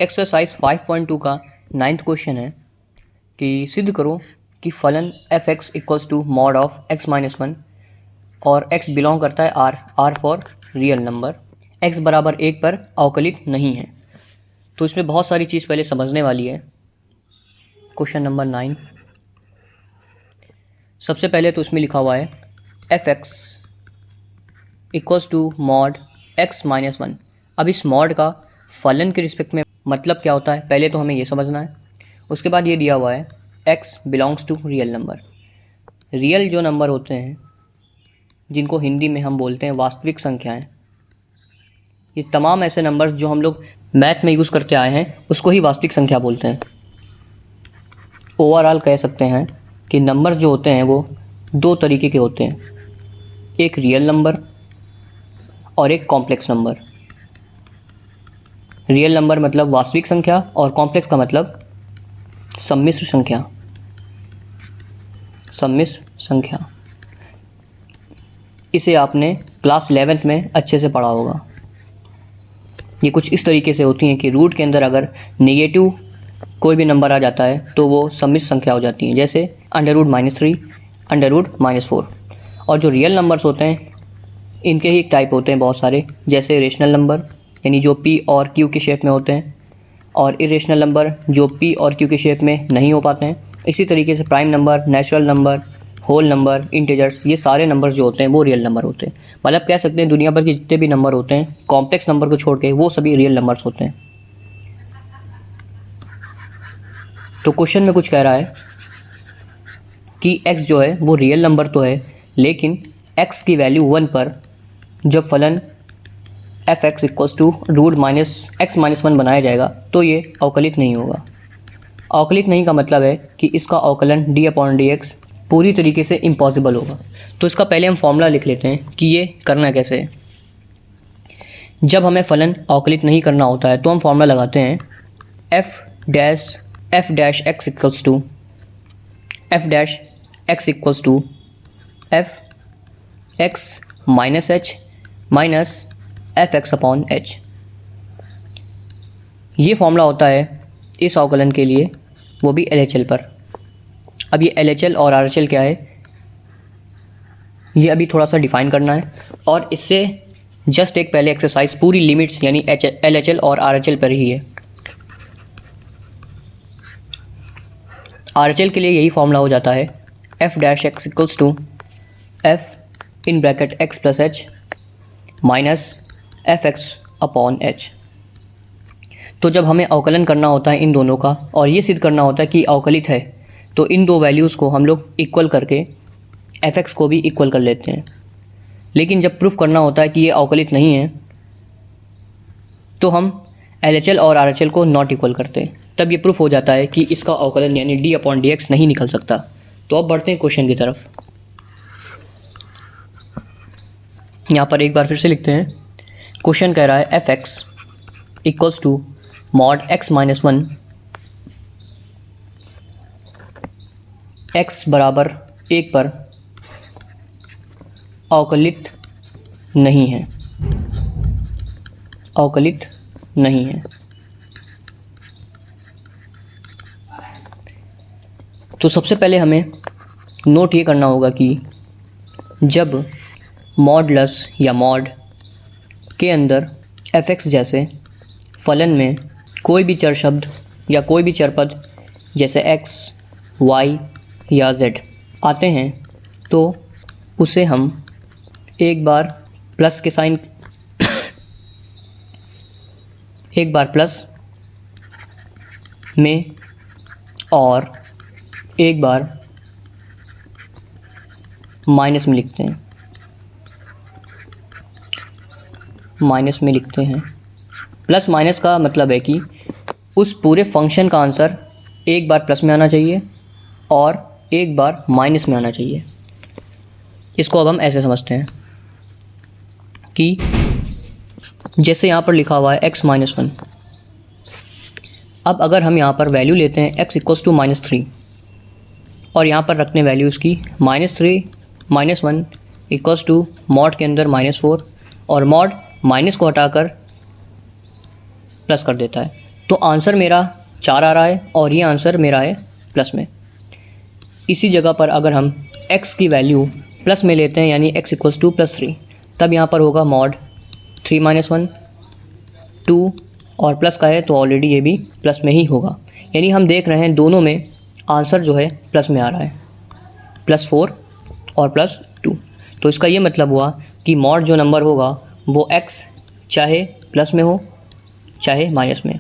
Exercise 5.2 का 9th question है कि सिद्ध करो कि फलन F X equals to mod of X minus one और x बिलोंग करता है R for real number, x बराबर 1 पर अवकलित नहीं है। तो इसमें बहुत सारी चीज़ पहले समझने वाली है। क्वेश्चन नंबर 9, सबसे पहले तो इसमें लिखा हुआ है F X equals to mod X minus one. अब इस मॉड का फलन के रिस्पेक्ट में मतलब क्या होता है, पहले तो हमें ये समझना है। उसके बाद ये दिया हुआ है x belongs to real number. Real जो नंबर होते हैं, जिनको हिंदी में हम बोलते हैं वास्तविक संख्याएं, ये तमाम ऐसे नंबर्स जो हम लोग मैथ में यूज़ करते आए हैं उसको ही वास्तविक संख्या बोलते हैं। ओवरऑल कह सकते हैं कि नंबर्स जो होते हैं वो दो तरीके के होते हैं, एक रियल नंबर और एक कॉम्प्लेक्स नंबर। रियल नंबर मतलब वास्तविक संख्या और कॉम्प्लेक्स का मतलब सम्मिश्र संख्या। सम्मिश्र संख्या इसे आपने क्लास 11th में अच्छे से पढ़ा होगा। ये कुछ इस तरीके से होती हैं कि रूट के अंदर अगर नेगेटिव कोई भी नंबर आ जाता है तो वो सम्मिश्र संख्या हो जाती है, जैसे √-3, √-4। और जो रियल नंबर्स होते हैं इनके ही टाइप होते हैं बहुत सारे, जैसे रेशनल नंबर यानी जो p और q के शेप में होते हैं, और इरेशनल नंबर जो p और q के शेप में नहीं हो पाते हैं। इसी तरीके से prime number, natural number, whole number, integers, ये सारे नंबर्स जो होते हैं वो रियल नंबर होते हैं। मतलब कह सकते हैं दुनिया भर के जितने भी नंबर होते हैं कॉम्प्लेक्स नंबर को छोड़ के वो सभी रियल नंबर्स होते हैं। तो क्वेश्चन में कुछ कह रहा है कि x जो है वो रियल नंबर तो है, लेकिन x की वैल्यू 1 पर जब फलन F X equals to √-x-1 बनाया जाएगा तो ये अवकलित नहीं होगा। अवकलित नहीं का मतलब है कि इसका अवकलन d/dx पूरी तरीके से इम्पॉसिबल होगा। तो इसका पहले हम फॉर्मूला लिख लेते हैं कि ये करना कैसे है। जब हमें फलन अवकलित नहीं करना होता है तो हम फॉर्मूला लगाते हैं f' equals to f x minus h minus f(x)/h। ये फॉर्मूला होता है इस अवकलन के लिए, वो भी LHL पर। अब ये LHL और RHL क्या है ये अभी थोड़ा सा डिफ़ाइन करना है, और इससे जस्ट एक पहले एक्सरसाइज पूरी लिमिट्स यानी LHL और RHL पर ही है। RHL के लिए यही फॉर्मूला हो जाता है f' equals to f(x+h minus f(x)/h। तो जब हमें अवकलन करना होता है इन दोनों का और ये सिद्ध करना होता है कि अवकलित है, तो इन दो वैल्यूज़ को हम लोग इक्वल करके f(x) को भी इक्वल कर लेते हैं। लेकिन जब प्रूफ करना होता है कि ये अवकलित नहीं है तो हम LHL और RHL को नॉट इक्वल करते हैं, तब ये प्रूफ हो जाता है कि इसका अवकलन यानी d/dx नहीं निकल सकता। तो अब बढ़ते हैं क्वेश्चन की तरफ। यहाँ पर एक बार फिर से लिखते हैं। क्वेश्चन कह रहा है F X equals to mod x-1 x बराबर 1 पर अवकलित नहीं है। अवकलित नहीं है। तो सबसे पहले हमें नोट ये करना होगा कि जब मॉडलस या मॉड के अंदर एफ एक्स जैसे फलन में कोई भी चर शब्द या कोई भी चर पद जैसे x, y या z आते हैं तो उसे हम एक बार प्लस के साइन एक बार प्लस में और एक बार माइनस में लिखते हैं। माइनस में लिखते हैं। प्लस माइनस का मतलब है कि उस पूरे फंक्शन का आंसर एक बार प्लस में आना चाहिए और एक बार माइनस में आना चाहिए। इसको अब हम ऐसे समझते हैं कि जैसे यहाँ पर लिखा हुआ है x-1। अब अगर हम यहाँ पर वैल्यू लेते हैं x इक्वल्स टू -3 और यहाँ पर रखने वैल्यू उसकी -3 -1 इक्वल्स टू मॉड के अंदर -4 और मॉड माइनस को हटाकर प्लस कर देता है, तो आंसर मेरा 4 आ रहा है और ये आंसर मेरा है प्लस में। इसी जगह पर अगर हम x की वैल्यू प्लस में लेते हैं यानी x इक्वल्स टू +3, तब यहाँ पर होगा मॉड 3 - 1 2 और प्लस का है तो ऑलरेडी ये भी प्लस में ही होगा। यानी हम देख रहे हैं दोनों में आंसर जो है प्लस में आ रहा है, +4 और +2। तो इसका ये मतलब हुआ कि मॉड जो नंबर होगा वो x चाहे प्लस में हो चाहे माइनस में,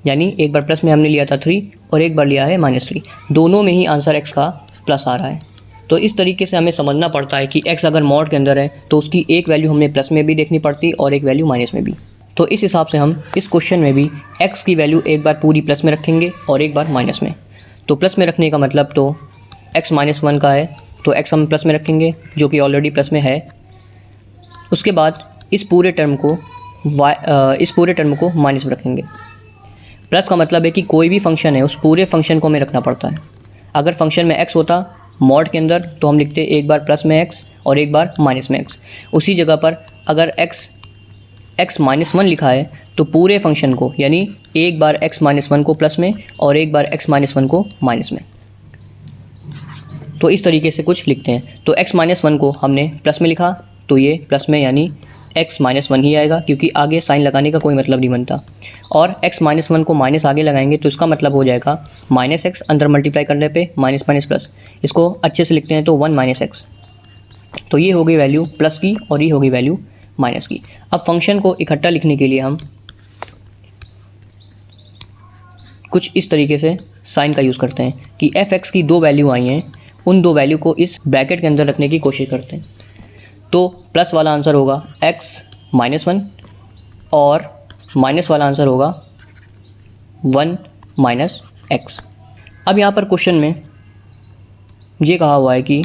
यानी एक बार प्लस में हमने लिया था 3 और एक बार लिया है -3, दोनों में ही आंसर x का प्लस आ रहा है। तो इस तरीके से हमें समझना पड़ता है कि x अगर मॉड के अंदर है तो उसकी एक वैल्यू हमें प्लस में भी देखनी पड़ती और एक वैल्यू माइनस में भी। तो इस हिसाब से हम इस क्वेश्चन में भी x की वैल्यू एक बार पूरी प्लस में रखेंगे और एक बार माइनस में। तो प्लस में रखने का मतलब तो x - 1 का है तो x हम प्लस में रखेंगे जो कि ऑलरेडी प्लस में है। उसके बाद इस पूरे टर्म को माइनस में रखेंगे। प्लस का मतलब है कि कोई भी फंक्शन है उस पूरे फंक्शन को हमें रखना पड़ता है। अगर फंक्शन में x होता मॉड के अंदर तो हम लिखते एक बार प्लस में x और एक बार माइनस में x। उसी जगह पर अगर x -1 लिखा है तो पूरे फंक्शन को यानी एक बार x - 1 को प्लस में और एक बार x - 1 को माइनस में। तो इस तरीके से कुछ लिखते हैं। तो x - 1 को हमने प्लस में लिखा तो ये प्लस में यानी x - 1 ही आएगा क्योंकि आगे साइन लगाने का कोई मतलब नहीं बनता। और x - 1 को माइनस आगे लगाएंगे तो इसका मतलब हो जाएगा -x अंदर मल्टीप्लाई करने पे माइनस माइनस प्लस। इसको अच्छे से लिखते हैं तो 1 - x। तो ये हो गई वैल्यू प्लस की और ये हो गई वैल्यू माइनस की। अब फंक्शन को इकट्ठा लिखने के लिए हम कुछ इस तरीके से साइन का यूज़ करते हैं कि f(x) की 2 वैल्यू आई हैं, उन 2 वैल्यू को इस ब्रैकेट के अंदर रखने की कोशिश करते हैं। तो प्लस वाला आंसर होगा x - 1 और माइनस वाला आंसर होगा 1 - x। अब यहाँ पर क्वेश्चन में ये कहा हुआ है कि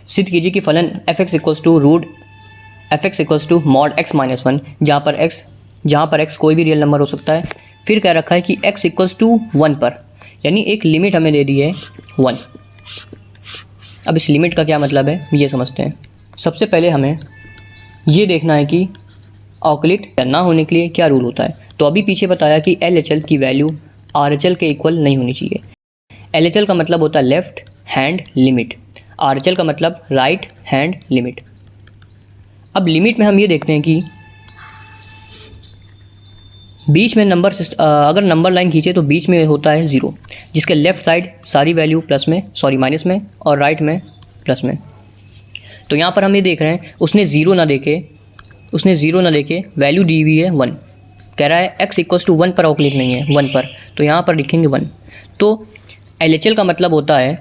सिद्ध कीजिए कि फलन f(x) equals to mod x - 1, जहाँ पर x कोई भी रियल नंबर हो सकता है। फिर कह रखा है कि x इक्वल्स टू 1 पर, यानी एक लिमिट हमें दे दी है 1। अब इस लिमिट का क्या मतलब है ये समझते हैं। सबसे पहले हमें ये देखना है कि ऑकलिट ना होने के लिए क्या रूल होता है। तो अभी पीछे बताया कि LHL की वैल्यू RHL के इक्वल नहीं होनी चाहिए। LHL का मतलब होता है लेफ्ट हैंड लिमिट, RHL का मतलब राइट हैंड लिमिट। अब लिमिट में हम ये देखते हैं कि बीच में अगर नंबर लाइन खींचे तो बीच में होता है 0, जिसके लेफ़्ट साइड सारी वैल्यू माइनस में और राइट में प्लस में। तो यहाँ पर हम ये देख रहे हैं उसने ज़ीरो ना देके वैल्यू दी हुई है 1। कह रहा है x इक्वल्स टू 1 पर ऑकलिट नहीं है 1 पर, तो यहाँ पर लिखेंगे 1। तो LHL का मतलब होता है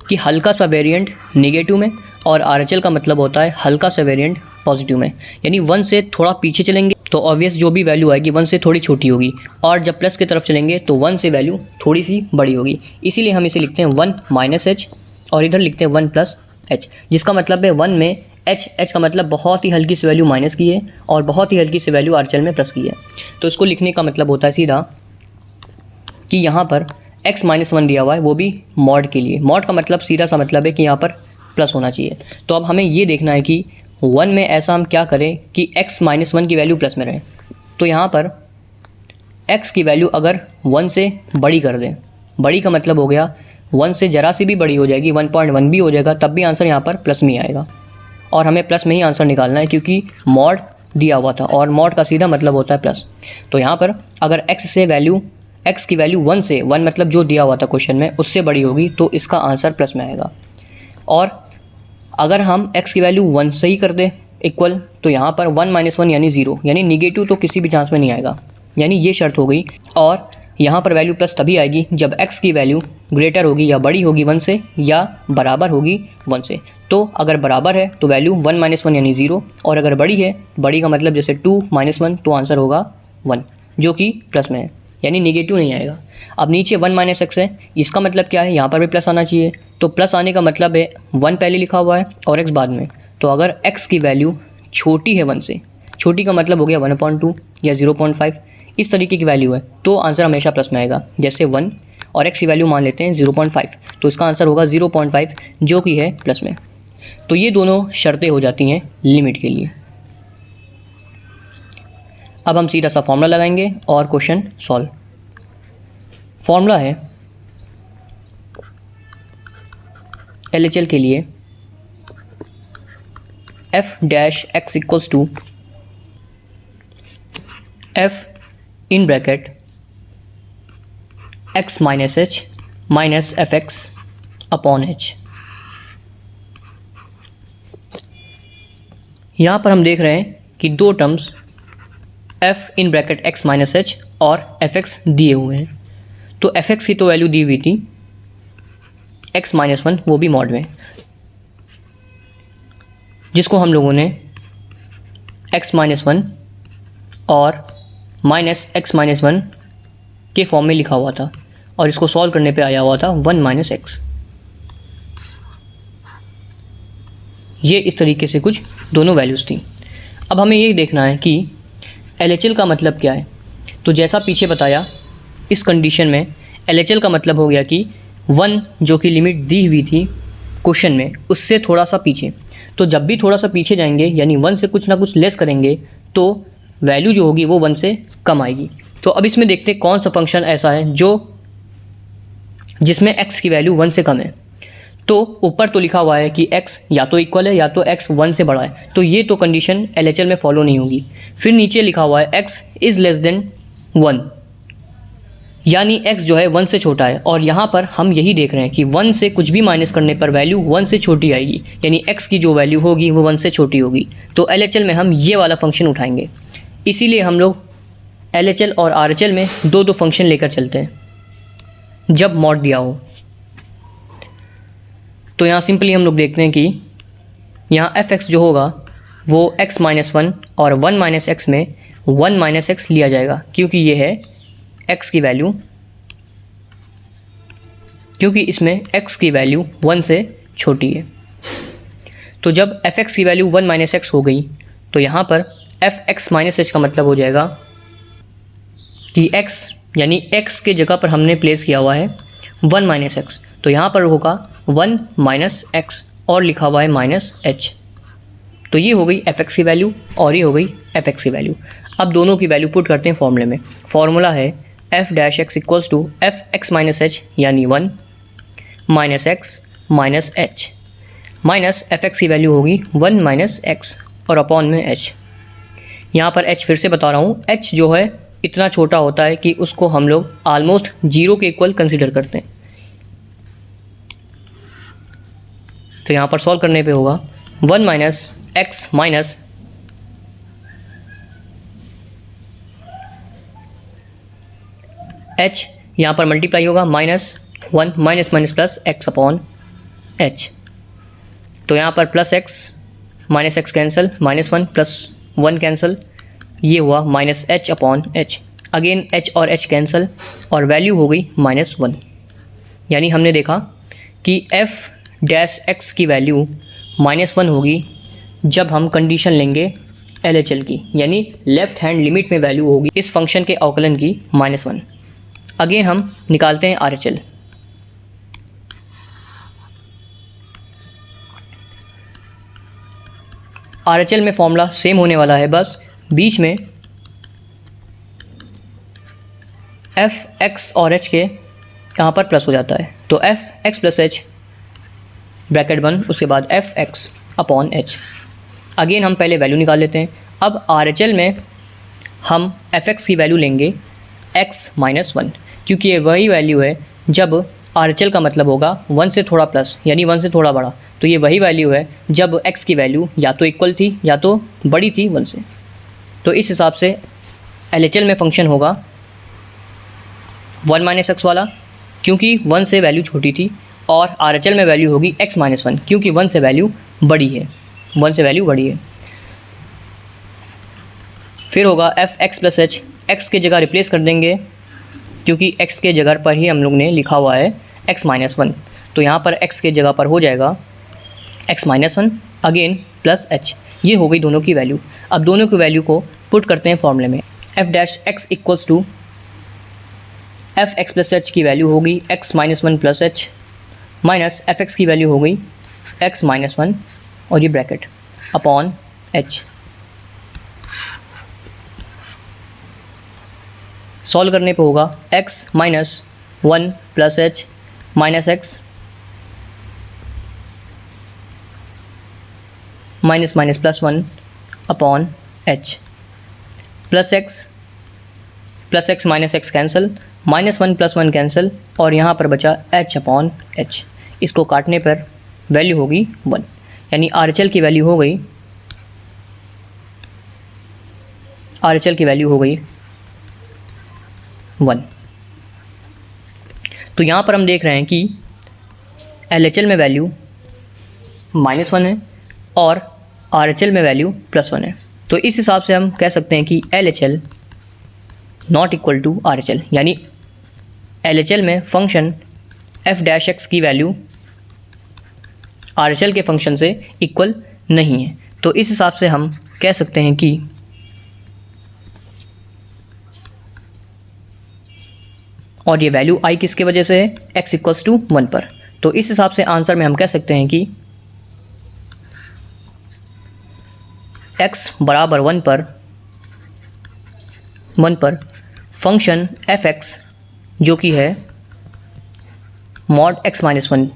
कि हल्का सा वेरिएंट नेगेटिव में और RHL का मतलब होता है हल्का सा वेरिएंट पॉजिटिव में। यानी 1 से थोड़ा पीछे चलेंगे तो ऑब्वियस जो भी वैल्यू आएगी 1 से थोड़ी छोटी होगी, और जब प्लस की तरफ चलेंगे तो 1 से वैल्यू थोड़ी सी बड़ी होगी। इसीलिए हम इसे लिखते हैं 1 - h और इधर लिखते हैं 1 + h, जिसका मतलब है 1 में h का मतलब बहुत ही हल्की सी वैल्यू माइनस की है और बहुत ही हल्की सी वैल्यू RHL में प्लस की है। तो इसको लिखने का मतलब होता है सीधा कि यहाँ पर x - 1 दिया हुआ है, वो भी मॉड के लिए। मॉड का मतलब सीधा सा मतलब है कि यहाँ पर प्लस होना चाहिए। तो अब हमें ये देखना है कि 1 में ऐसा हम क्या करें कि x - 1 की वैल्यू प्लस में रहे। तो यहाँ पर x की वैल्यू अगर 1 से बड़ी कर दें, बड़ी का मतलब हो गया 1 से ज़रा सी भी बड़ी हो जाएगी, 1.1 भी हो जाएगा, तब भी आंसर यहाँ पर प्लस में ही आएगा। और हमें प्लस में ही आंसर निकालना है क्योंकि मॉड दिया हुआ था और मॉड का सीधा मतलब होता है प्लस। तो यहाँ पर अगर x की वैल्यू 1 से 1 मतलब जो दिया हुआ था क्वेश्चन में उससे बड़ी होगी तो इसका आंसर प्लस में आएगा। और अगर हम x की वैल्यू 1 से ही कर दें इक्वल, तो यहाँ पर 1 - 1 यानी 0, यानी निगेटिव तो किसी भी चांस में नहीं आएगा, यानी ये शर्त हो गई। और यहाँ पर वैल्यू प्लस तभी आएगी जब x की वैल्यू ग्रेटर होगी या बड़ी होगी 1 से या बराबर होगी 1 से। तो अगर बराबर है तो वैल्यू 1 - 1 यानी 0, और अगर बड़ी है, बड़ी का मतलब जैसे 2 - 1, तो आंसर होगा 1 जो कि प्लस में है, यानी निगेटिव नहीं आएगा। अब नीचे 1 - x है, इसका मतलब क्या है, यहाँ पर भी प्लस आना चाहिए। तो प्लस आने का मतलब है 1 पहले लिखा हुआ है और x बाद में। तो अगर x की वैल्यू छोटी है 1 से, छोटी का मतलब हो गया 1/2 या 0.5, इस तरीके की वैल्यू है तो आंसर हमेशा प्लस में आएगा। जैसे 1 और x की वैल्यू मान लेते हैं 0.5, तो इसका आंसर होगा 0.5 जो कि है प्लस में। तो ये दोनों शर्तें हो जाती हैं लिमिट के लिए। अब हम सीधा सा फॉर्मूला लगाएंगे और क्वेश्चन सॉल्व। फॉर्मूला है LHL के लिए f dash x equals to f in bracket x minus h minus F X upon h। यहाँ पर हम देख रहे हैं कि दो terms f in bracket x minus h और एफ एक्स दिए हुए हैं। तो एफ एक्स की तो वैल्यू दी हुई थी x माइनस वन, वो भी मॉड में, जिसको हम लोगों ने x माइनस वन और माइनस एक्स माइनस वन के फॉर्म में लिखा हुआ था और इसको सॉल्व करने पे आया हुआ था 1 माइनस एक्स। ये इस तरीके से कुछ दोनों वैल्यूज़ थी। अब हमें ये देखना है कि LHL का मतलब क्या है। तो जैसा पीछे बताया, इस कंडीशन में LHL का मतलब हो गया कि 1 जो कि लिमिट दी हुई थी क्वेश्चन में, उससे थोड़ा सा पीछे। तो जब भी थोड़ा सा पीछे जाएंगे यानी 1 से कुछ ना कुछ लेस करेंगे तो वैल्यू जो होगी वो 1 से कम आएगी। तो अब इसमें देखते हैं कौन सा फंक्शन ऐसा है जिसमें x की वैल्यू 1 से कम है। तो ऊपर तो लिखा हुआ है कि x या तो इक्वल है या तो x 1 से बड़ा है, तो ये तो कंडीशन LHL में फॉलो नहीं होगी। फिर नीचे लिखा हुआ है x इज़ लेस देन 1, यानी x जो है 1 से छोटा है। और यहाँ पर हम यही देख रहे हैं कि 1 से कुछ भी माइनस करने पर वैल्यू 1 से छोटी आएगी, यानी x की जो वैल्यू होगी वो 1 से छोटी होगी। तो LHL में हम ये वाला फंक्शन उठाएंगे। इसीलिए हम लोग LHL और RHL में दो दो फंक्शन लेकर चलते हैं जब मॉड दिया हो। तो यहाँ सिंपली हम लोग देखते हैं कि यहाँ f(x) जो होगा वो x माइनस वन और 1 माइनस एक्स में 1 माइनस एक्स लिया जाएगा, क्योंकि ये है x की वैल्यू, क्योंकि इसमें x की वैल्यू 1 से छोटी है। तो जब f(x) की वैल्यू 1 माइनस एक्स हो गई तो यहाँ पर f(x माइनस h) का मतलब हो जाएगा कि x यानी x के जगह पर हमने प्लेस किया हुआ है 1 माइनस एक्स, तो यहाँ पर होगा 1 माइनस एक्स और लिखा हुआ है माइनस h। तो ये हो गई f(x) की वैल्यू और ये हो गई f(x) की वैल्यू। अब दोनों की वैल्यू पुट करते हैं फॉर्मूले में। फॉर्मूला है f dash x equals to f(x minus h) यानी 1 minus x minus h minus f(x) की वैल्यू होगी 1 माइनस x और अपॉन में h। यहाँ पर h फिर से बता रहा हूँ, h जो है इतना छोटा होता है कि उसको हम लोग ऑलमोस्ट 0 के इक्वल कंसीडर करते हैं। तो यहाँ पर सॉल्व करने पे होगा 1 माइनस एक्स माइनस h, यहाँ पर मल्टीप्लाई होगा minus 1 minus minus plus x upon h। तो यहाँ पर plus x minus x cancel, minus 1 plus 1 cancel, ये हुआ minus h upon h। Again h और h कैंसिल और वैल्यू हो गई माइनस 1। यानी हमने देखा कि f डैश x की वैल्यू माइनस 1 होगी जब हम कंडीशन लेंगे LHL की, यानी लेफ़्ट हैंड लिमिट में वैल्यू होगी इस फंक्शन के अवकलन की माइनस 1। अगेन हम निकालते हैं RHL। RHL में फॉर्मूला सेम होने वाला है, बस बीच में f(x) और h के यहाँ पर प्लस हो जाता है। तो f(x) प्लस h ब्रैकेट बंद, उसके बाद f(x) अपॉन h। अगेन हम पहले वैल्यू निकाल लेते हैं। अब RHL में हम f(x) की वैल्यू लेंगे x माइनस 1, क्योंकि ये वही वैल्यू है जब RHL का मतलब होगा 1 से थोड़ा प्लस, यानी 1 से थोड़ा बड़ा। तो ये वही वैल्यू है जब x की वैल्यू या तो इक्वल थी या तो बड़ी थी 1 से। तो इस हिसाब से LHL में फंक्शन होगा 1 माइनस एक्स वाला, क्योंकि 1 से वैल्यू छोटी थी, और RHL में वैल्यू होगी x माइनस 1, क्योंकि 1 से वैल्यू बड़ी है, 1 से वैल्यू बड़ी है। फिर होगा f(x) प्लस h, x के जगह रिप्लेस कर देंगे क्योंकि x के जगह पर ही हम लोग ने लिखा हुआ है x माइनस 1। तो यहाँ पर x के जगह पर हो जाएगा x minus 1 again plus h। ये हो गई दोनों की वैल्यू। अब दोनों की वैल्यू को पुट करते हैं फॉर्मूले में। f dash x equals to f(x) plus h की वैल्यू होगी x minus 1 plus h minus f(x) की वैल्यू हो गई x माइनस 1 और ये ब्रैकेट अपॉन h। सॉल्व करने पे होगा x minus 1 plus H minus x minus minus plus 1 upon H plus x minus x cancel, -1 plus 1 cancel, और यहाँ पर बचा h अपॉन एच। इसको काटने पर वैल्यू होगी 1, यानी RHL की वैल्यू हो गई, RHL की वैल्यू हो गई 1। तो यहाँ पर हम देख रहे हैं कि LHL में वैल्यू -1 है और RHL में वैल्यू +1 है। तो इस हिसाब से हम कह सकते हैं कि LHL not equal to RHL, यानी LHL में फंक्शन f' की वैल्यू RHL के फंक्शन से इक्वल नहीं है। तो इस हिसाब से हम कह सकते हैं कि और ये वैल्यू i किसके वजह से है, x इक्वल्स टू 1 पर। तो इस हिसाब से आंसर में हम कह सकते हैं कि x बराबर 1 पर फंक्शन f(x) जो कि है मॉड x माइनस 1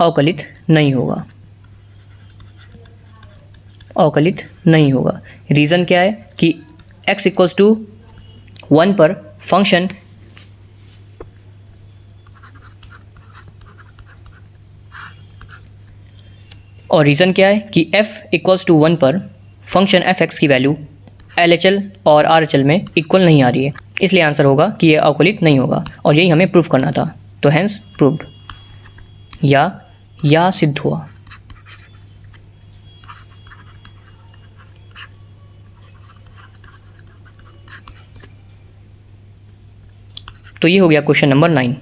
अवकलित नहीं होगा। रीज़न क्या है कि x इक्वल्स टू 1 पर फंक्शन और रीज़न क्या है कि f इक्वल्स टू 1 पर फंक्शन f(x) की वैल्यू LHL और RHL में इक्वल नहीं आ रही है, इसलिए आंसर होगा कि ये अवकलित नहीं होगा, और यही हमें प्रूफ करना था। तो हेंस प्रूव्ड या सिद्ध हुआ। तो ये हो गया क्वेश्चन नंबर 9।